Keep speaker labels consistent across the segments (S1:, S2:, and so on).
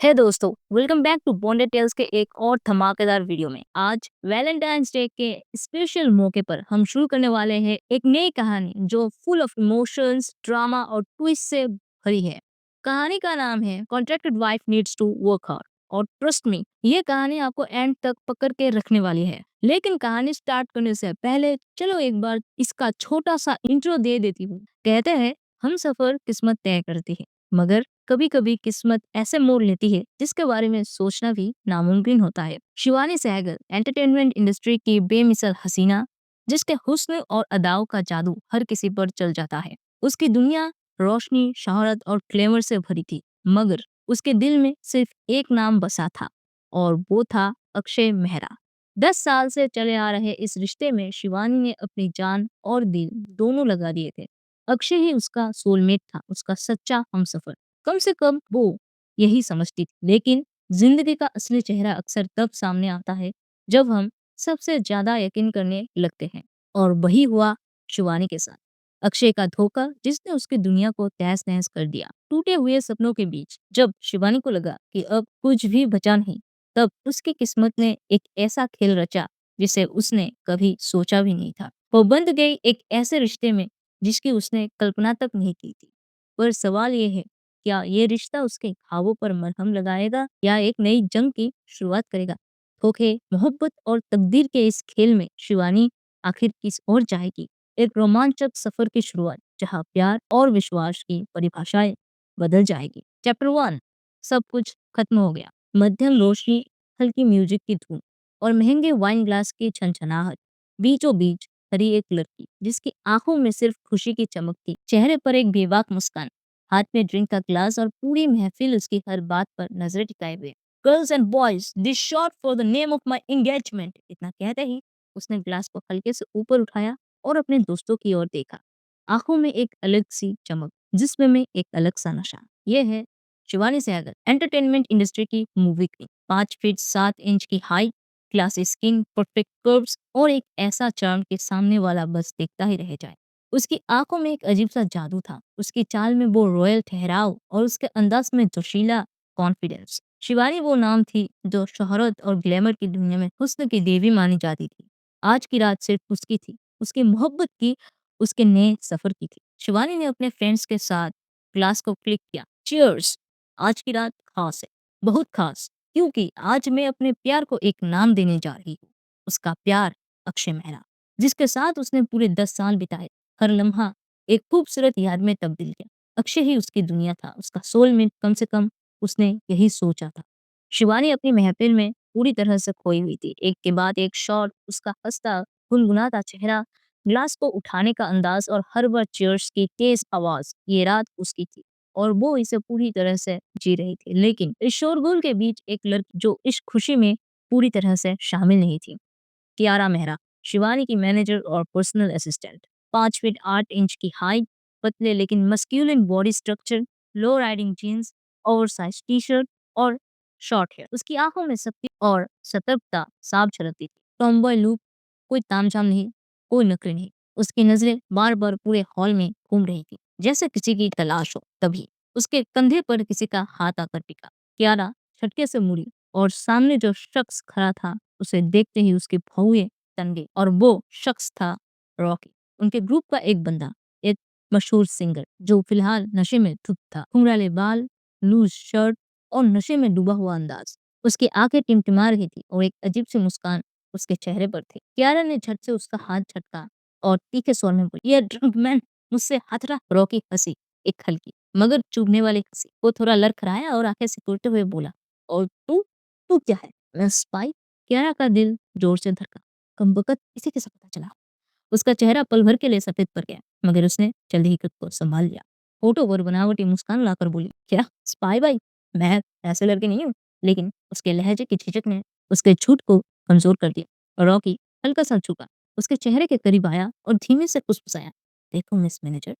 S1: है दोस्तों, welcome back to bonded tales के एक और धमाकेदार वीडियो में। आज वैलेंटाइंस डे के स्पेशल मौके पर हम शुरू करने वाले हैं एक नई कहानी जो फुल ऑफ इमोशंस, ड्रामा और ट्विस्ट से भरी है। कहानी का नाम है contracted wife needs to work hard. और ट्रस्ट मी, ये कहानी आपको एंड तक पकड़ के रखने वाली है। लेकिन कहानी स्टार्ट करने से पहले चलो एक बार इसका छोटा सा इंट्रो दे देती हूँ। कहते हैं हम सफर किस्मत तय करती है, मगर कभी कभी किस्मत ऐसे मोड़ लेती है जिसके बारे में सोचना भी नामुमकिन होता है। शिवानी सहगल एंटरटेनमेंट इंडस्ट्री की बेमिसाल हसीना, जिसके हुस्न और अदाओं का जादू हर किसी पर चल जाता है। उसकी दुनिया रोशनी, शोहरत और ग्लैमर से भरी थी, मगर उसके दिल में सिर्फ एक नाम बसा था, और वो था अक्षय मेहरा। 10 साल से चले आ रहे इस रिश्ते में शिवानी ने अपनी जान और दिल दोनों लगा दिए थे। अक्षय ही उसका सोलमेट था, उसका सच्चा हमसफर। कम से कम वो यही समझती थी। लेकिन जिंदगी का असली चेहरा अक्सर तब सामने आता है जब हम सबसे ज्यादा यकीन करने लगते हैं। और वही हुआ शिवानी के साथ। अक्षय का धोखा जिसने उसकी दुनिया को तहस नहस कर दिया। टूटे हुए सपनों के बीच जब शिवानी को लगा कि अब कुछ भी बचा नहीं, तब उसकी किस्मत ने एक ऐसा खेल रचा जिसे उसने कभी सोचा भी नहीं था। वो बंध गई एक ऐसे रिश्ते में जिसकी उसने कल्पना तक नहीं की थी। पर सवाल ये है, क्या ये रिश्ता उसके घावों पर मरहम लगाएगा या एक नई जंग की शुरुआत करेगा? धोखे, मोहब्बत और तकदीर के इस खेल में शिवानी आखिर किस ओर जाएगी? एक रोमांचक सफर की शुरुआत जहां प्यार और विश्वास की परिभाषाएं बदल जाएगी। चैप्टर 1। सब कुछ खत्म हो गया। मध्यम रोशनी, हल्की म्यूजिक की धूम और महंगे वाइन ग्लास की छनछनाहट। बीचों बीच खड़ी एक लड़की जिसकी आंखों में सिर्फ खुशी की चमक थी, चेहरे पर एक बेबाक मुस्कान, हाथ में ड्रिंक का ग्लास और पूरी महफिल उसकी हर बात पर नजरें टिकाए हुए। Girls and boys, this shot for the name of my engagement. इतना कहते ही उसने ग्लास को हल्के से ऊपर उठाया और अपने दोस्तों की ओर देखा, आंखों में एक अलग सी चमक, जिसमें में एक अलग सा नशा। ये है शिवानी सहगल, एंटरटेनमेंट इंडस्ट्री की मूवी क्वीन। 5 फीट 7 इंच की height, classy skin, perfect curves और एक ऐसा चार्म के सामने वाला बस देखता ही रह जाए। उसकी आंखों में एक अजीब सा जादू था, उसकी चाल में वो रॉयल ठहराव और उसके अंदाज में जोशीला कॉन्फिडेंस। शिवानी वो नाम थी जो शोहरत और ग्लैमर की दुनिया में हुस्न की देवी मानी जाती थी। आज की रात सिर्फ उसकी थी, उसकी मोहब्बत की, उसके नए सफर की थी। शिवानी ने अपने फ्रेंड्स के साथ ग्लास को क्लिक किया। चीयर्स! आज की रात खास है, बहुत खास, क्योंकि आज मैं अपने प्यार को एक नाम देने जा रही हूँ। उसका प्यार, अक्षय मेहरा, जिसके साथ उसने पूरे 10 साल बिताए। हर लम्हा एक खूबसूरत याद में तब्दील किया। अक्षय ही उसकी दुनिया था, उसका सोलमेट। कम से कम उसने यही सोचा था। शिवानी अपनी महफिल में पूरी तरह से खोई हुई थी। एक के बाद एक शॉट, उसका हंसता गुनगुनाता चेहरा, ग्लास को उठाने का अंदाज और हर बार चीयर्स की तेज आवाज। ये रात उसकी थी और वो इसे पूरी तरह से जी रही थी। लेकिन इस शोरगुल के बीच एक लड़की जो इस खुशी में पूरी तरह से शामिल नहीं थी। कियारा मेहरा, शिवानी की मैनेजर और पर्सनल असिस्टेंट। 5 फीट 8 इंच की हाइट, पतले लेकिन masculine body structure, low riding jeans, oversize T shirt और शॉर्ट हेयर। उसकी आंखों में सख्ती और सतर्कता साफ झलकती थी। टॉमबॉय लुक, कोई तामझाम नहीं, कोई नखरे नहीं। उसकी नजरें बार बार पूरे हॉल में घूम रही थी, जैसे किसी की तलाश हो। तभी उसके कंधे पर किसी का हाथ आकर टिका। कियारा झटके से मुड़ी और सामने जो शख्स खड़ा था उसे देखते ही उसके भौंवे तन गए। और वो शख्स था रॉकी, उनके ग्रुप का एक बंदा, एक मशहूर सिंगर जो फिलहाल नशे में धुत था। घुंघराले बाल, लूज शर्ट और नशे में डूबा हुआ अंदाज। उसकी आंखें टिमटिमा रही थी और एक अजीब सी मुस्कान उसके चेहरे पर थी। कियारा ने झट से उसका हाथ झटका और तीखे स्वर में बोली, ये ड्रंक मैन मुझसे हथरा। रॉकी हंसी, एक हल्की मगर चुभने वाली हंसी। वो थोड़ा लड़खड़ाया और आंखें सिकुड़ते हुए बोला, और तू तू क्या है? मैं स्पाई? कियारा का दिल जोर से धड़का। कमबख्त, इसे कैसे पता चला? उसका चेहरा पल भर के लिए सफेद पड़ गया, मगर उसने जल्दी ही खुद को संभाल लिया। होठों पर बनावटी मुस्कान लाकर बोली, क्या स्पाई भाई? मैं ऐसे लड़के नहीं हूँ। लेकिन उसके लहजे की झिझक ने उसके झूठ को कमजोर कर दिया। रॉकी हल्का सा झुका, उसके चेहरे के करीब आया और धीमे से फुसफुसाया, देखो मिस मैनेजर,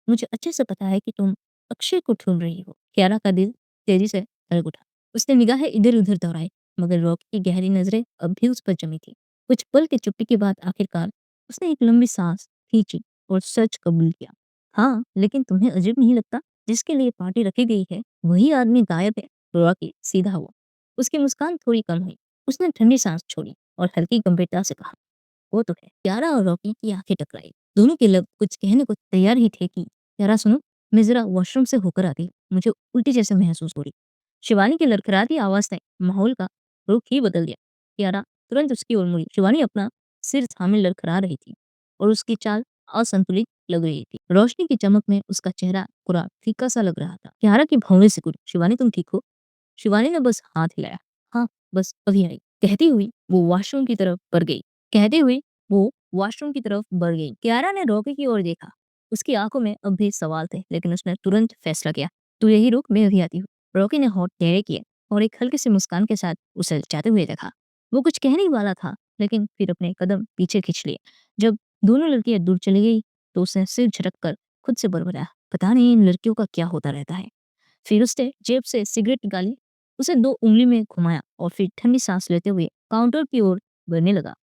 S1: मुझे अच्छे से पता है कि तुम अक्षय को ढूंढ रही हो। कियारा का दिल तेजी से धड़क उठा। उसने निगाहें इधर उधर दौड़ाई, मगर रॉकी की गहरी नजरें अब भी उस पर जमी थी। कुछ पल की चुप्पी के बाद आखिरकार उसने एक लंबी सांस खींची और सच कबूल किया। हाँ, लेकिन तुम्हें अजीब नहीं लगता? जिसके लिए पार्टी रखी गई है वही आदमी गायब है। रॉकी सीधा हुआ। उसकी मुस्कान थोड़ी कम हुई। उसने ठंडी सांस छोड़ी और हल्की गंभीरता से कहा, वो तो है। कियारा और रॉकी की आंखें टकराई। दोनों के लब कुछ कहने को तैयार ही थे कि कियारा सुनो, मैं जरा वॉशरूम से होकर आती हूँ। मुझे उल्टी जैसे महसूस हो रही। शिवानी की लड़खड़ाती आवाज ने माहौल का रुख ही बदल दिया। कियारा तुरंत उसकी ओर मुड़ी। शिवानी अपना सिर थामे लड़खड़ा रही थी और उसकी चाल असंतुलित लग रही थी। रोशनी की चमक में उसका चेहरा पूरा फीका सा लग रहा था। कियारा की भौहें सिकुड़ी। शिवानी तुम ठीक हो? शिवानी ने बस हाथ हिलाया। हाँ, बस अभी आई। कहती हुई वो वॉशरूम की तरफ बढ़ गई। कहते हुए वो वॉशरूम की तरफ बढ़ गई। कियारा ने रॉकी की ओर देखा। उसकी आंखों में अब भी सवाल थे, लेकिन उसने तुरंत फैसला किया, तू यही रुक, मैं अभी आती हूँ। रॉकी ने होंठ टेढ़े किए और एक हल्की सी मुस्कान के साथ उसे जाते हुए देखा। वो कुछ कहने ही वाला था, लेकिन फिर अपने कदम पीछे खींच लिए। जब दोनों लड़कियां दूर चली गई तो उसने सिर झटक कर खुद से बड़बड़ाया, पता नहीं इन लड़कियों का क्या होता रहता है। फिर उसने जेब से सिगरेट निकाली, उसे 2 उंगली में घुमाया और फिर ठंडी सांस लेते हुए काउंटर की ओर बढ़ने लगा।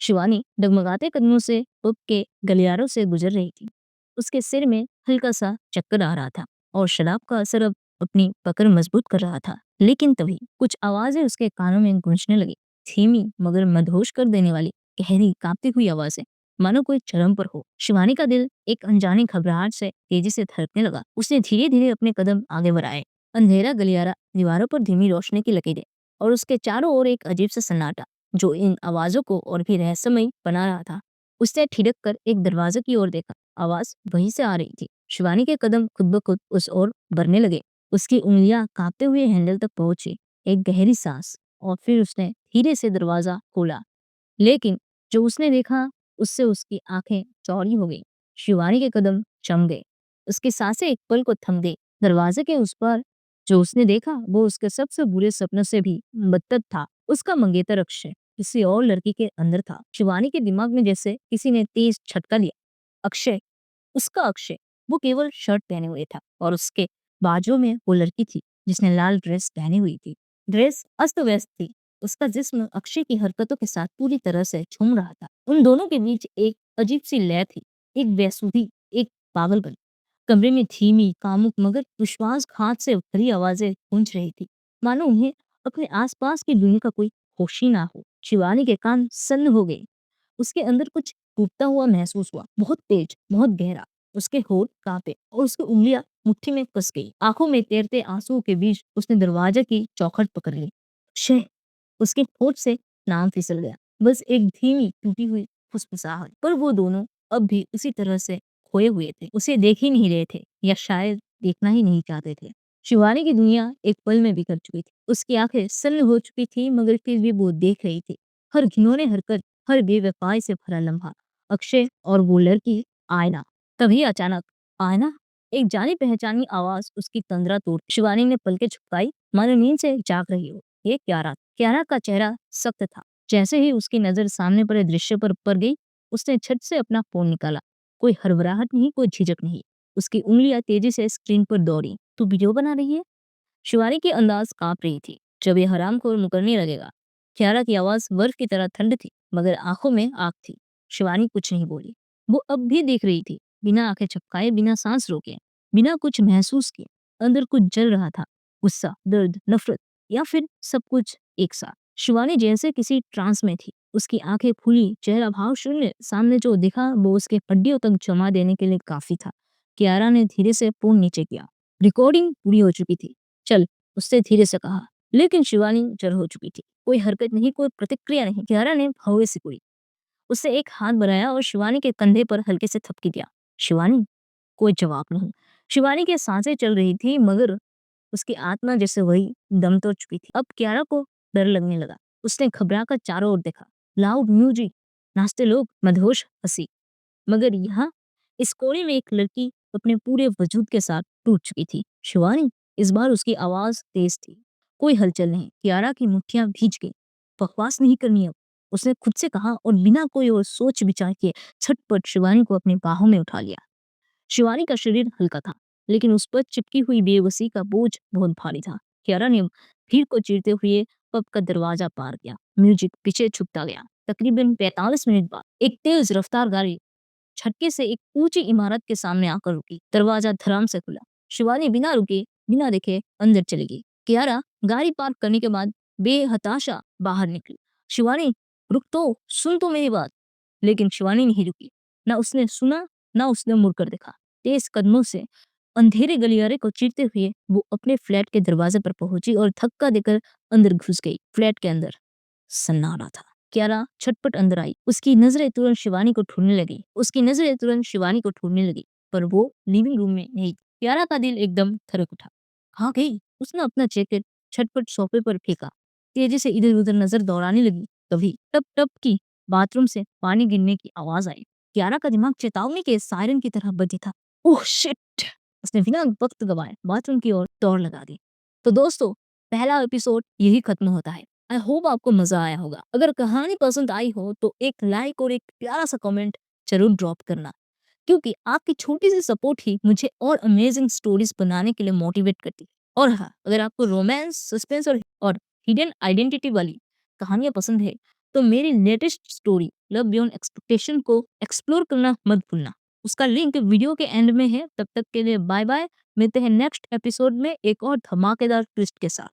S1: शिवानी डगमगाते कदमों से पब के गलियारों से गुजर रही थी। उसके सिर में हल्का सा चक्कर आ रहा था और शराब का असर अब अपनी पकड़ मजबूत कर रहा था। लेकिन तभी कुछ आवाजें उसके कानों में गूंजने लगी। धीमी मगर मदहोश कर देने वाली, गहरी कांपती हुई आवाजें, मानो कोई चरम पर हो। शिवानी का दिल एक अनजानी घबराहट से तेजी से धड़कने लगा। उसने धीरे धीरे अपने कदम आगे बढ़ाए। अंधेरा गलियारा, दीवारों पर धीमी रोशनी की लकीरें और उसके चारों ओर एक अजीब सा सन्नाटा जो इन आवाजों को और भी रहस्यमय बना रहा था। उसने ठिठक कर एक दरवाजे की ओर देखा। आवाज वहीं से आ रही थी। शिवानी के कदम खुद ब खुद उस ओर बढ़ने लगे। उसकी उंगलियां कांपते हुए हैंडल तक पहुंची। एक गहरी सांस और फिर उसने धीरे से दरवाजा खोला। लेकिन जो उसने देखा उससे उसकी आंखें चौड़ी हो गई। शिवानी के कदम जम गए। उसकी सांसें एक पल को थम गई। दरवाजे के उस पार जो उसने देखा वो उसके सबसे बुरे सपनों से भी बदतर था। उसका मंगेतर अक्षय किसी और लड़की के अंदर था। शिवानी के दिमाग में जैसे किसी ने तेज झटका लिया। अक्षय, उसका अक्षय, वो केवल शर्ट पहने हुए था और उसके बाजू में वो लड़की थी जिसने लाल ड्रेस पहनी हुई थी। ड्रेस अस्त व्यस्त थी। उसका जिस्म अक्षय की हरकतों के साथ पूरी तरह से झूम रहा था। उन दोनों के बीच एक अजीब सी लय थी, एक बेसुधी, एक पागलपन। कमरे में धीमी, कामुक मगर विश्वासघात से भरी आवाजें गूंज रही थी, मानो उन्हें अपने आसपास की दुनिया का कोई होश ही ना हो। शिवानी के कान सन्न हो गए। उसके अंदर कुछ टूटता हुआ महसूस हुआ, बहुत तेज, बहुत गहरा। उसके होठ कांपे और उसकी उंगलियां मुट्ठी में कस गई। आंखों में तैरते आंसुओं के बीच उसने दरवाजे की चौखट पकड़ ली। शह, उसके होठ से नाम फिसल गया। बस एक धीमी टूटी हुई फुसफुसाहट। पर वो दोनों अब भी उसी तरह से खोए हुए थे। उसे देख ही नहीं रहे थे या शायद देखना ही नहीं चाहते थे। शिवानी की दुनिया एक पल में बिखर चुकी थी। उसकी आंखें सन्न हो चुकी थी मगर फिर भी वो देख रही थी। हर घिनौनी हरकत, हर बेवफाई से भरा लम्हा, अक्षय और वो लड़की, आईना। तभी अचानक आईना, एक जानी पहचानी आवाज उसकी तंद्रा तोड़। शिवानी ने पलकें झपकाई, मानो नींद से जाग रही हो। ये क्यारा। क्यारा का चेहरा सख्त था। जैसे ही उसकी नजर सामने पड़े दृश्य पर पड़ गई, उसने झट से अपना फोन निकाला। कोई हड़बड़ाहट नहीं, कोई झिझक नहीं। उसकी उंगलियां तेजी से स्क्रीन पर दौड़ी। तू वीडियो बना रही है? शिवानी की अंदाज कांप रही थी। जब ये हरामखोर मुकरने लगेगा। क्यारा की आवाज बर्फ की तरह ठंड थी मगर आंखों में आग थी। शिवानी कुछ नहीं बोली। वो अब भी देख रही थी, बिना आंखें झपकाए, बिना सांस रोके, बिना कुछ महसूस किए। अंदर कुछ जल रहा था, गुस्सा, दर्द, नफरत या फिर सब कुछ एक साथ। शिवानी जैसे किसी ट्रांस में थी। उसकी आंखें खुली, चेहरा भाव शून्य। सामने जो दिखा वो उसके हड्डियों तक जमा देने के लिए काफी था। कियारा ने धीरे से फोन नीचे किया। रिकॉर्डिंग पूरी हो चुकी थी। चल, उससे धीरे से कहा। लेकिन शिवानी जड़ हो चुकी थी। कोई हरकत नहीं, कोई प्रतिक्रिया नहीं। कियारा ने भौं सिकुड़ी। उससे एक हाथ बढ़ाया और शिवानी के कंधे पर हल्के से थपकी दिया। शिवानी, कोई जवाब नहीं। शिवानी की सांसें चल रही थी मगर उसकी आत्मा जैसे वही दम तोड़ चुकी थी। अब कियारा को डर लगने लगा। उसने घबरा कर चारों ओर देखा। लाउड म्यूजिक, नाचते लोग, मदहोश हंसी। मगर यहाँ इस कोने में एक लड़की अपने पूरे वजूद के साथ टूट चुकी थी। शिवानी, इस बार उसकी आवाज तेज थी। कोई हलचल नहीं। कियारा की मुट्ठियां भीज गई। बकवास नहीं करनी अब, उसने खुद से कहा और बिना कोई और सोच विचार के झटपट शिवानी को अपनी बाहों में उठा लिया। शिवानी का शरीर हल्का था, लेकिन उस पर चिपकी हुई बेबसी का बोझ बहुत भारी था। कियारा ने भीड़ को चीरते हुए पब का दरवाजा पार किया। म्यूजिक पीछे छुपता गया। तकरीबन 45 मिनट बाद एक तेज रफ्तार गाड़ी झटके से एक ऊंची इमारत के सामने आकर रुकी। दरवाजा धड़ाम से खुला। शिवानी बिना रुके, बिना देखे अंदर चली गई। कियारा गाड़ी पार्क करने के बाद बेहताशा बाहर निकली। शिवानी, रुक तो, सुन तो मेरी बात। लेकिन शिवानी नहीं रुकी। ना उसने सुना, ना उसने मुड़कर देखा। तेज कदमों से अंधेरे गलियारे को चीरते हुए वो अपने फ्लैट के दरवाजे पर पहुंची और धक्का देकर अंदर घुस गई। फ्लैट के अंदर सन्नाटा था। क्यारा छटपट अंदर आई। उसकी नजरें तुरंत शिवानी को ढूंढने लगी, पर वो लिविंग रूम में नहीं थी। क्यारा का दिल एकदम थरक उठा। कहाँ गई? उसने अपना जैकेट छटपट सोफे पर फेंका। तेजी से इधर उधर नजर दौड़ाने लगी। तभी टप टप की बाथरूम से पानी गिरने की आवाज आई। क्यारा का दिमाग चेतावनी के सायरन की तरह बजी था। Oh shit! उसने बिना वक्त गवाए बाथरूम की ओर दौड़ लगा दी। तो दोस्तों, पहला एपिसोड यही खत्म होता है। आई होप आपको मजा आया होगा। अगर कहानी पसंद आई हो तो एक लाइक और एक प्यारा सा कमेंट जरूर ड्रॉप करना, क्योंकि आपकी छोटी सी सपोर्ट ही मुझे और अमेजिंग स्टोरीज बनाने के लिए मोटिवेट करती है। और हाँ, अगर आपको रोमांस, सस्पेंस और हिडन आइडेंटिटी वाली कहानियां पसंद है तो मेरी latest story love beyond expectation को एक्सप्लोर करना मत भूलना। उसका लिंक वीडियो के एंड में है। तब तक के लिए बाय बाय। मिलते हैं नेक्स्ट एपिसोड में एक और धमाकेदार ट्विस्ट के साथ।